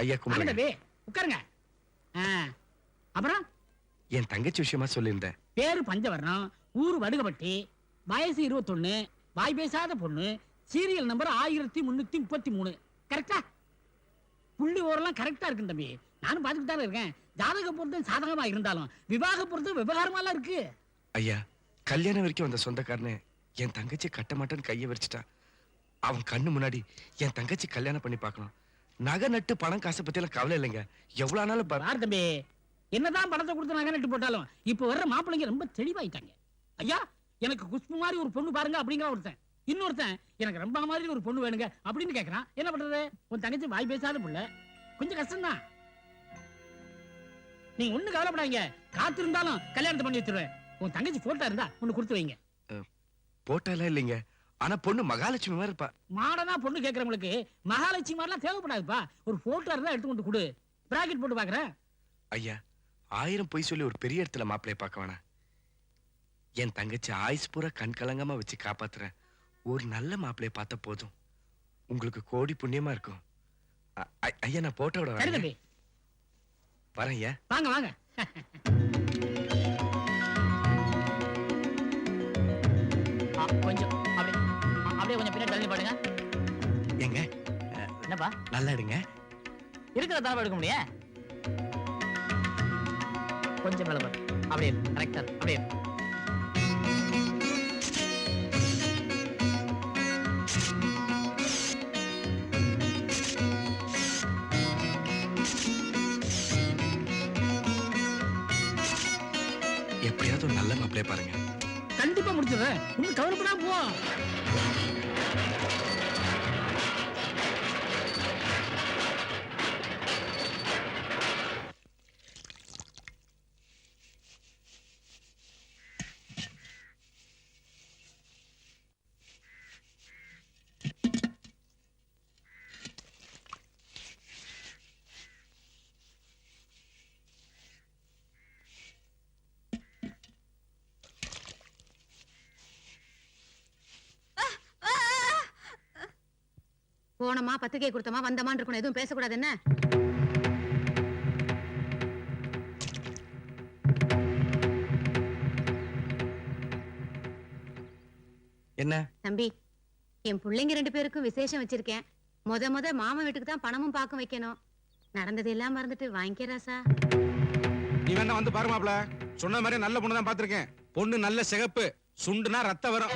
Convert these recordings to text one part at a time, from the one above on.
ஐயா கும்பிடுங்க. உட்காருங்க. அப்புறம் என் தங்கச்சி விஷயமா சொல்லியிருந்தேன். பேரு பஞ்சவர்ணம், ஊரு வடுகப்பட்டி, வயசு 21, வாய் பேசாத பொண்ணு, சீரியல் நம்பர் 1333. கரெக்டா? புள்ளி ஓரெல்லாம் கரெக்டா இருக்கு தம்பி. நானும் பாத்துக்கிட்டு தான் இருக்கேன். ஜாதக பொருத்தம் சாதகமா இருந்தாலும் விவாக பொருத்தம் விவகாரமா இருக்கு. ஐயா, கல்யாணம் வரைக்கும் வந்த சொந்தக்காரனே என் தங்கச்சி கட்ட மாட்டேன்னு கையை வச்சுட்டா. அவன் கண்ணு முன்னாடி என் தங்கச்சி கல்யாணம் பண்ணி பார்க்கணும். நகை நட்டு பணம் காசை பத்தி எல்லாம் கவலை இல்லைங்க. எவ்வளவு ஆனாலும் தம்பி, என்னதான் பணத்தை கொடுத்து நகை நட்டு போட்டாலும் இப்ப வர்ற மாப்பிள்ளைங்க ரொம்ப தெளிவாயிட்டாங்க. ஐயா, எனக்கு குஷ்பு மாதிரி ஒரு பொண்ணு பாருங்க அப்படிங்கிற ஒருத்தன். இன்னொருத்தன் எனக்கு ரொம்ப மாதிரி ஒரு பொண்ணு வேணுங்க அப்படின்னு கேட்கறான். என்ன பண்றது? உன் தங்கச்சி வாய் பேசாத புள்ள, கொஞ்சம் கஷ்டம்தான். நீங்க ஒண்ணு கவலைப்படாங்க, காத்து இருந்தாலும் கல்யாணத்தை பண்ணி வச்சிருவேன். உன் தங்கச்சி போட்டோ இருந்தா ஒண்ணு கொடுத்து வைங்க. போட்டாலாம் இல்லைங்க, ஆனா பொண்ணு மகாலட்சுமி மாதிரி இருப்பா. மாடனா பொண்ணு கேட்கறவங்களுக்கு மகாலட்சுமி மாதிரிலாம் தேவைப்படாதுப்பா. ஒரு போட்டோ இருந்தா எடுத்து கொண்டு கொடு, பிராக்கெட் போட்டு பாக்குறேன். ஐயா, 1000 பொய் சொல்லி ஒரு பெரிய இடத்துல மாப்பிளைய பார்க்க வேணாம். என் தங்கச்சி ஆயுஸ் பூரா கண் கலங்காம வச்சு காப்பாத்துறேன் ஒரு நல்ல மாப்பிளைய பார்த்தா போதும். உங்களுக்கு கோடி புண்ணியமா இருக்கும். ஐயா, நான் போட்டோட வரேன். ஐயா, வாங்க வாங்க. கொஞ்சம் அப்படியே கொஞ்சம் பின்னாடி தள்ளி பாடுங்க. எங்க என்னப்பா? நல்லா எடுங்க. இருக்கிற தரவா எடுக்க முடியும். கொஞ்சம் மேல பாரு. அப்படியே கரெக்டா அப்படியே. எப்படியாவது ஒரு நல்ல மாப்பிளைய பாருங்க. கண்டிப்பா முடிச்சிடுறேன், ஒன்னும் கவலைப்படாம போ. போனமா பத்திரிகை கொடுத்தமா வந்தமான் இருக்கணும், எதுவும் பேசக்கூடாது. என்ன என்ன தம்பி, என் பிள்ளைங்க 2 பேருக்கும் விசேஷம் வச்சிருக்கேன். முத மாமா வீட்டுக்கு தான் பணமும் பாக்கம் வைக்கணும். நடந்தது எல்லாம் மறந்துட்டு வாங்கிக்கிறாசா. நீ வேணா வந்து பாரு மாப்ள, சொன்ன மாதிரி நல்ல பொண்ணு தான் பாத்திருக்கேன். பொண்ணு நல்ல சிகப்பு, சுண்டுனா ரத்தம் வரும்.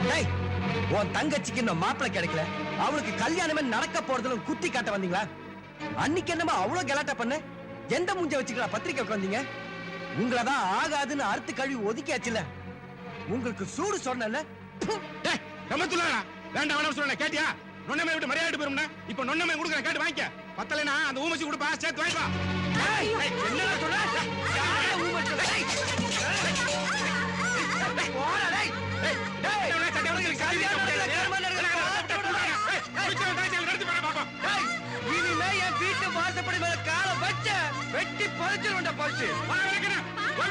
உன் தங்கச்சிக்கு இந்த மாப்பிளை கிடைக்கல, அவளுக்கு கல்யாணமே நடக்க போறதுல குத்தி காட்ட வந்தீங்களா? அன்னைக்கு என்னமா அவ்வளவு கலாட்டா பண்ண? எந்த மூஞ்ச வச்சுக்கலாம் பத்திரிக்கை உட்காந்தீங்க? உங்களதான் ஆகாதுன்னு அறுத்து கழுவி ஒதுக்கியாச்சுல. உங்களுக்கு சூடு சொன்னல. வேண்டாம் வேண்டாம் சொல்ல கேட்டியா? நொன்னமை விட்டு மரியாதை பெறும்னா இப்ப நொன்னமை கொடுக்குறேன், கேட்டு வாங்கிக்க. பத்தலைனா அந்த ஊமச்சி கொடுப்பா, சேர்த்து வாங்கிப்பா. என்ன சொல்ற? வீட்டு வாசப்படி மேல கால வச்ச வெட்டி பறிச்சிருவா பறிச்சு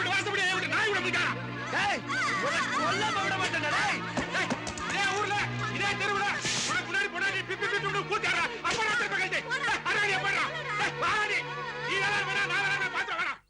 வாசப்படி நாய் விட முடியாது. கொல்லாம விட மாட்டேன்.